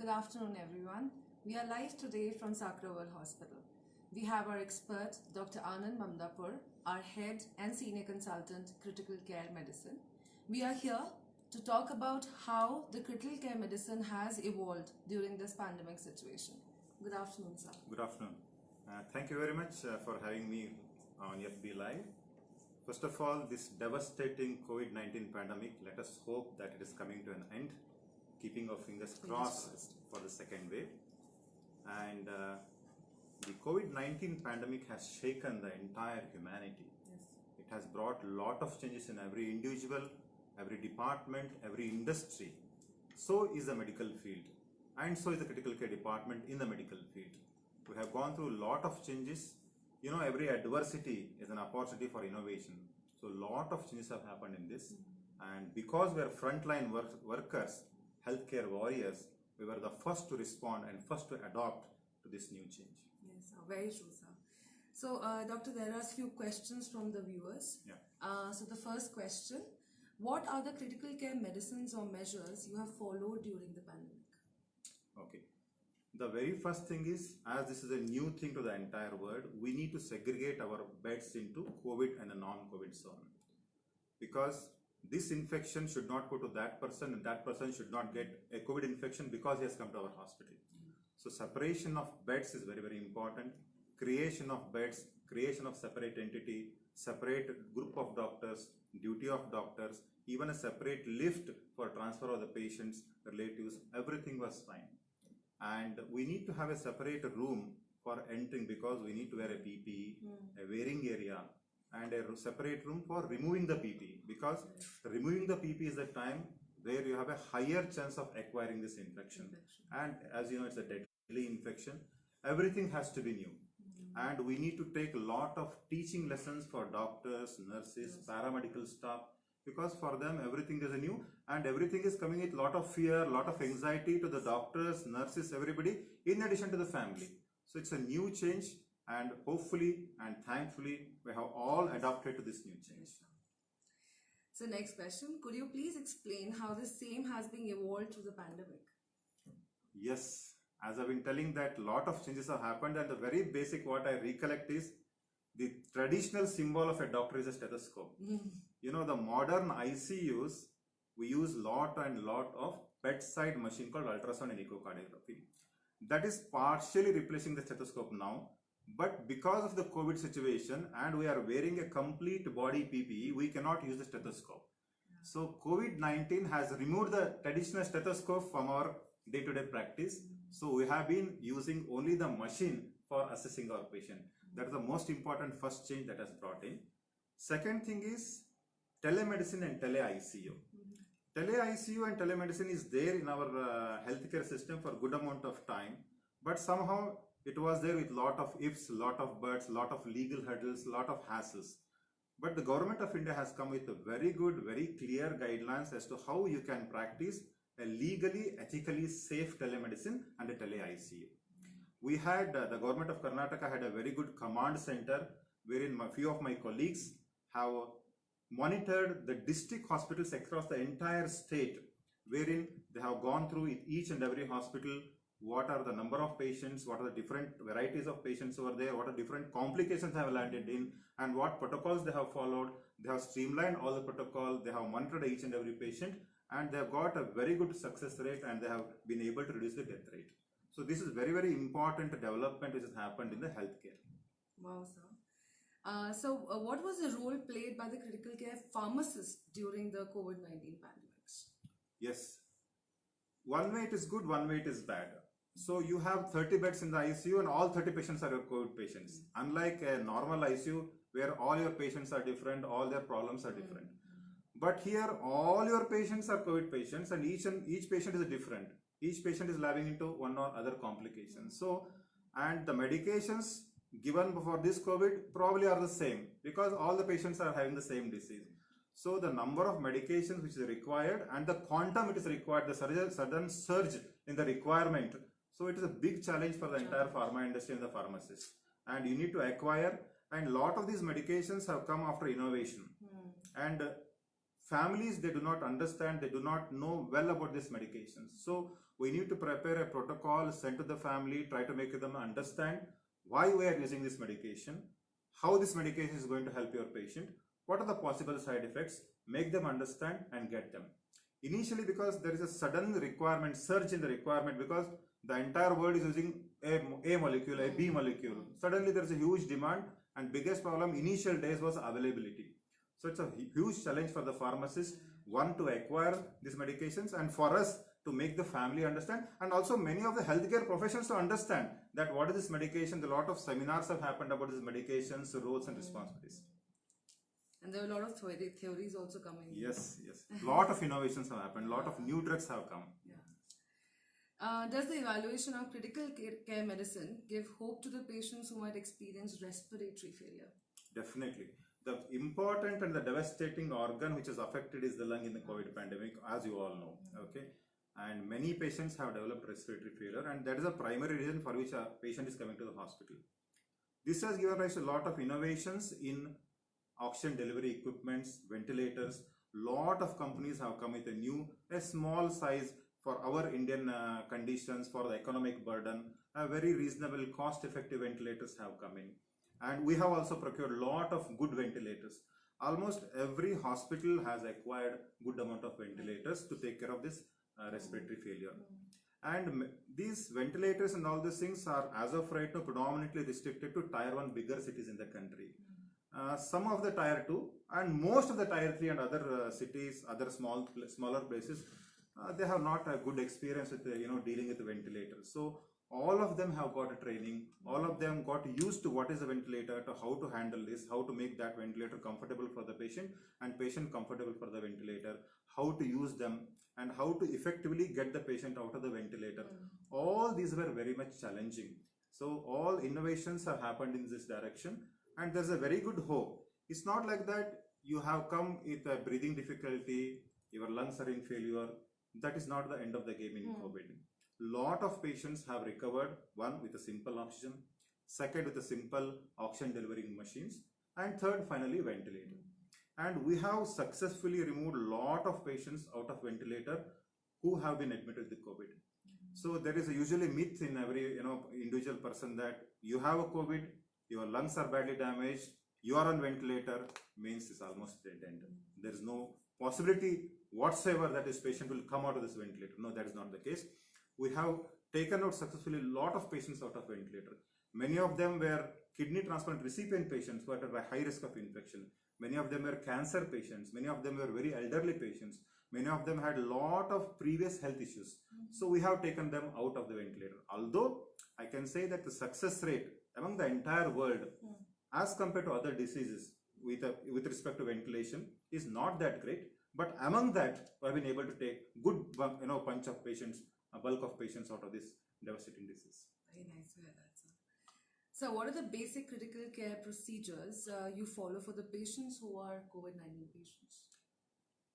Good afternoon, everyone. We are live today from Sakrawal Hospital. We have our expert, Dr. Anand Mamdapur, our head and senior consultant, critical care medicine. We are here to talk about how the critical care medicine has evolved during this pandemic situation. Good afternoon, sir. Good afternoon. Thank you very much for having me on FB Live. First of all, this devastating COVID-19 pandemic, let us hope that it is coming to an end, keeping our fingers crossed for the second wave. And the COVID-19 pandemic has shaken the entire humanity. Yes. It has brought a lot of changes in every individual, every department, every industry. So is the medical field, and so is the critical care department in the medical field. We have gone through a lot of changes. You know, every adversity is an opportunity for innovation. So a lot of changes have happened in this. And because we are frontline workers, healthcare warriors, we were the first to respond and first to adopt to this new change. Yes, sir. Very true, sir. So, Doctor, there are a few questions from the viewers. Yeah. So the first question, what are the critical care medicines or measures you have followed during the pandemic? Okay. The very first thing is, as this is a new thing to the entire world, we need to segregate our beds into COVID and a non-COVID zone. Because this infection should not go to that person and that person should not get a COVID infection because he has come to our hospital. So separation of beds is very, very important. Creation of beds, creation of separate entity, separate group of doctors, duty of doctors, even a separate lift for transfer of the patients, relatives, everything was fine. And we need to have a separate room for entering because we need to wear a PPE, a wearing area, and a separate room for removing the PPE, because removing the PPE is the time where you have a higher chance of acquiring this infection. And as you know, it's a deadly infection. Everything has to be new. And we need to take a lot of teaching lessons for doctors, nurses, paramedical staff, because for them everything is new and everything is coming with a lot of fear, a lot of anxiety to the doctors, nurses, everybody, in addition to the family. So it's a new change, and hopefully and thankfully we have all adapted to this new change. So next question, could you please explain how the same has been evolved through the pandemic? Yes, as I've been telling that a lot of changes have happened, and the very basic what I recollect is the traditional symbol of a doctor is a stethoscope. You know, the modern ICUs, we use lot of bedside machine called ultrasound and echocardiography. That is partially replacing the stethoscope now. But because of the COVID situation and we are wearing a complete body PPE, we cannot use the stethoscope. So COVID-19 has removed the traditional stethoscope from our day-to-day practice. So we have been using only the machine for assessing our patient. That is the most important first change that has brought in. Second thing is telemedicine and tele-ICU. Tele-ICU and telemedicine is there in our healthcare system for a good amount of time. But somehow it was there with lot of ifs, lot of buts, lot of legal hurdles, lot of hassles. But the government of India has come with a very good, very clear guidelines as to how you can practice a legally, ethically safe telemedicine and a tele-ICU. We had, the government of Karnataka had a very good command center wherein a few of my colleagues have monitored the district hospitals across the entire state, wherein they have gone through each and every hospital, what are the number of patients, what are the different varieties of patients over there, what are different complications they have landed in, and what protocols they have followed. They have streamlined all the protocol, they have monitored each and every patient, and they have got a very good success rate, and they have been able to reduce the death rate. So this is very, very important development which has happened in the healthcare. Wow, sir. So what was the role played by the critical care pharmacists during the COVID-19 pandemics? Yes. One way it is good, one way it is bad. So you have 30 beds in the ICU and all 30 patients are your COVID patients. Unlike a normal ICU where all your patients are different, all their problems are different. But here all your patients are COVID patients, and each patient is different. Each patient is living into one or other complications. So, and the medications given for this COVID probably are the same because all the patients are having the same disease. So the number of medications which is required and the quantum it is required, the sudden surge in the requirement. So it is a big challenge for the entire pharma industry and the pharmacists. And you need to acquire, and a lot of these medications have come after innovation. And families, they do not understand, they do not know well about these medications. So we need to prepare a protocol, send to the family, try to make them understand why we are using this medication, how this medication is going to help your patient, what are the possible side effects, make them understand and get them. Initially, because there is a sudden requirement, surge in the requirement, because the entire world is using a molecule, a B molecule. Suddenly there is a huge demand, and biggest problem initial days was availability. So it's a huge challenge for the pharmacist, one, to acquire these medications, and for us to make the family understand, and also many of the healthcare professionals to understand that what is this medication. A lot of seminars have happened about these medications, roles and responsibilities. And there are a lot of theories also coming. Yes, yes. Lot of innovations have happened. Lot of new drugs have come. Yeah. Does the evaluation of critical care medicine give hope to the patients who might experience respiratory failure? Definitely. The important and the devastating organ which is affected is the lung in the COVID pandemic, as you all know. Okay. And many patients have developed respiratory failure, and that is a primary reason for which a patient is coming to the hospital. This has given rise to a lot of innovations in oxygen delivery equipments, ventilators. Lot of companies have come with a small size for our Indian conditions, for the economic burden, a very reasonable cost-effective ventilators have come in. And we have also procured a lot of good ventilators. Almost every hospital has acquired good amount of ventilators to take care of this respiratory failure. And these ventilators and all these things are, as of right now, predominantly restricted to Tier 1 bigger cities in the country. Some of the Tier 2 and most of the Tier 3 and other cities, other smaller places, they have not a good experience with dealing with the ventilators. So all of them have got a training, all of them got used to what is a ventilator, to how to handle this, how to make that ventilator comfortable for the patient and patient comfortable for the ventilator, how to use them and how to effectively get the patient out of the ventilator. All these were very much challenging. So all innovations have happened in this direction, and there's a very good hope. It's not like that you have come with a breathing difficulty, your lungs are in failure. That is not the end of the game in COVID. Lot of patients have recovered, one, with a simple oxygen, second, with a simple oxygen delivering machines, and third, finally, ventilator. And we have successfully removed a lot of patients out of ventilator who have been admitted with COVID. So there is usually myth in every individual person that you have a COVID, your lungs are badly damaged, you are on ventilator, means it's almost dead end. There is no possibility whatsoever that this patient will come out of this ventilator. No, that is not the case. We have taken out successfully a lot of patients out of ventilator. Many of them were kidney transplant recipient patients who are at a high risk of infection. Many of them were cancer patients. Many of them were very elderly patients. Many of them had a lot of previous health issues. So we have taken them out of the ventilator. Although I can say that the success rate among the entire world as compared to other diseases with respect to ventilation is not that great. But among that, we have been able to take good bunch of patients, a bulk of patients out of this devastating disease. Very nice to hear that, sir. So what are the basic critical care procedures you follow for the patients who are COVID-19 patients?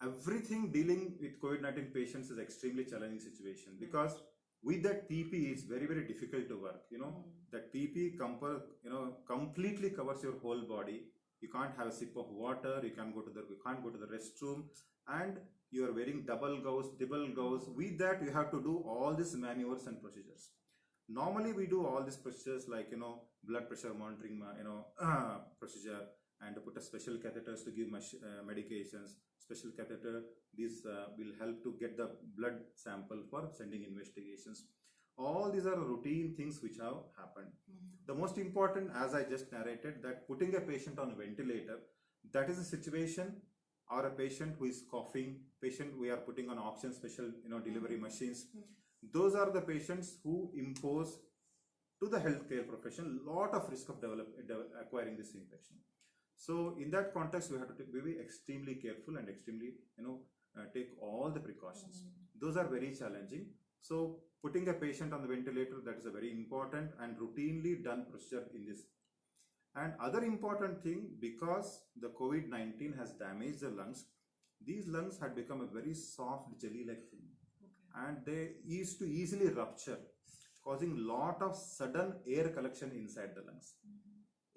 Everything dealing with COVID-19 patients is extremely challenging situation, because with that PPE it's very, very difficult to work. That PPE completely covers your whole body. You can't have a sip of water, you can't go to the restroom, and you are wearing double gauze, triple gauze. With that you have to do all these maneuvers and procedures. Normally we do all these procedures like blood pressure monitoring procedure, and to put a special catheters to give medications. Special catheter, this will help to get the blood sample for sending investigations. All these are routine things which have happened. The most important, as I just narrated, that putting a patient on a ventilator, that is a situation, or a patient who is coughing, patient we are putting on oxygen special delivery machines. Those are the patients who impose to the healthcare profession a lot of risk of acquiring this infection. So in that context, we have to be extremely careful and extremely take all the precautions. Those are very challenging. So putting a patient on the ventilator, that is a very important and routinely done procedure in this. And other important thing, because the COVID-19 has damaged the lungs, these lungs had become a very soft jelly-like thing. And they used to easily rupture, causing lot of sudden air collection inside the lungs.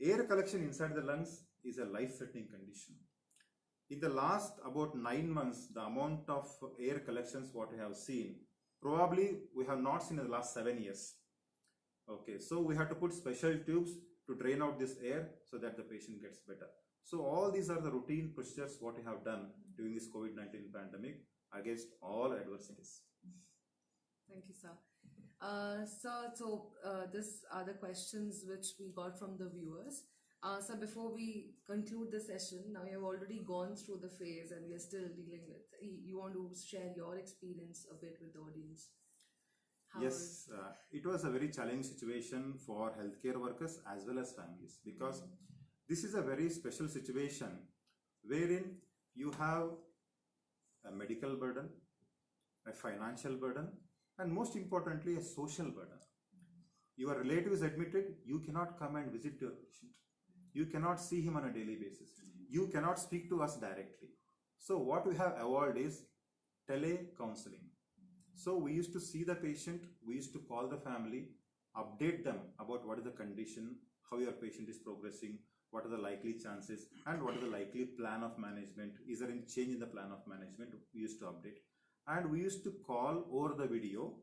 Air collection inside the lungs is a life-threatening condition. In the last about 9 months, the amount of air collections what we have seen, probably we have not seen in the last 7 years. Okay, so we have to put special tubes to drain out this air so that the patient gets better. So all these are the routine procedures what we have done during this COVID-19 pandemic against all adversities. Thank you, sir. These are the questions which we got from the viewers. So before we conclude the session, now you have already gone through the phase and we are still dealing with, you want to share your experience a bit with the audience? Yes, it was a very challenging situation for healthcare workers as well as families, because this is a very special situation wherein you have a medical burden, a financial burden, and most importantly, a social burden. Your relative is admitted, you cannot come and visit your patient. You cannot see him on a daily basis. You cannot speak to us directly. So what we have evolved is tele-counseling. So we used to see the patient, we used to call the family, update them about what is the condition, how your patient is progressing, what are the likely chances, and what is the likely plan of management. Is there any change in the plan of management? We used to update. And we used to call over the video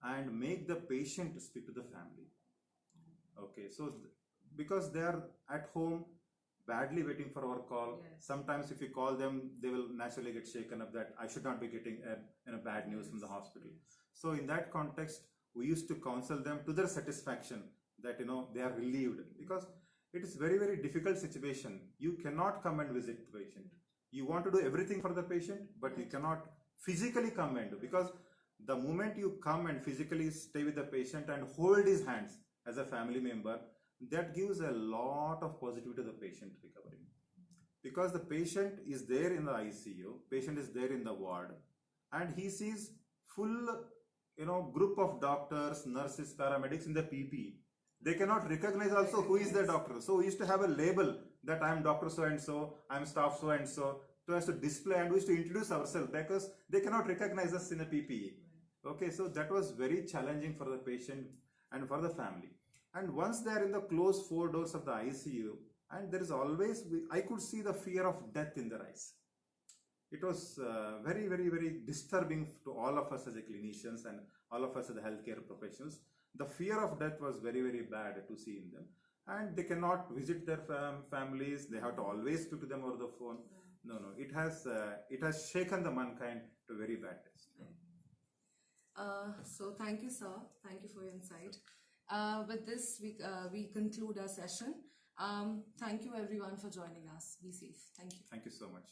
and make the patient speak to the family. Okay, so because they are at home badly waiting for our call. Yes. Sometimes if you call them, they will naturally get shaken up that I should not be getting a bad news from the hospital. So in that context, we used to counsel them to their satisfaction that, you know, they are relieved, because it is very, very difficult situation. You cannot come and visit the patient. You want to do everything for the patient, but you cannot physically come and do, because the moment you come and physically stay with the patient and hold his hands as a family member, that gives a lot of positivity to the patient recovery, because the patient is there in the ICU, patient is there in the ward, and he sees full, you know, group of doctors, nurses, paramedics in the PPE. They cannot recognize also who is the doctor. So we used to have a label that I am doctor so and so, I am staff so and so, to us to display, and we used to introduce ourselves because they cannot recognize us in a PPE. Okay, so that was very challenging for the patient and for the family. And once they are in the closed 4 doors of the ICU, and there is always, I could see the fear of death in their eyes. It was very, very, very disturbing to all of us as a clinicians and all of us as the healthcare professionals. The fear of death was very, very bad to see in them. And they cannot visit their families. They have to always speak to them over the phone. No, it has shaken the mankind to very bad days. So thank you, sir. Thank you for your insight. With this, we conclude our session. Thank you everyone for joining us. Be safe. Thank you. Thank you so much.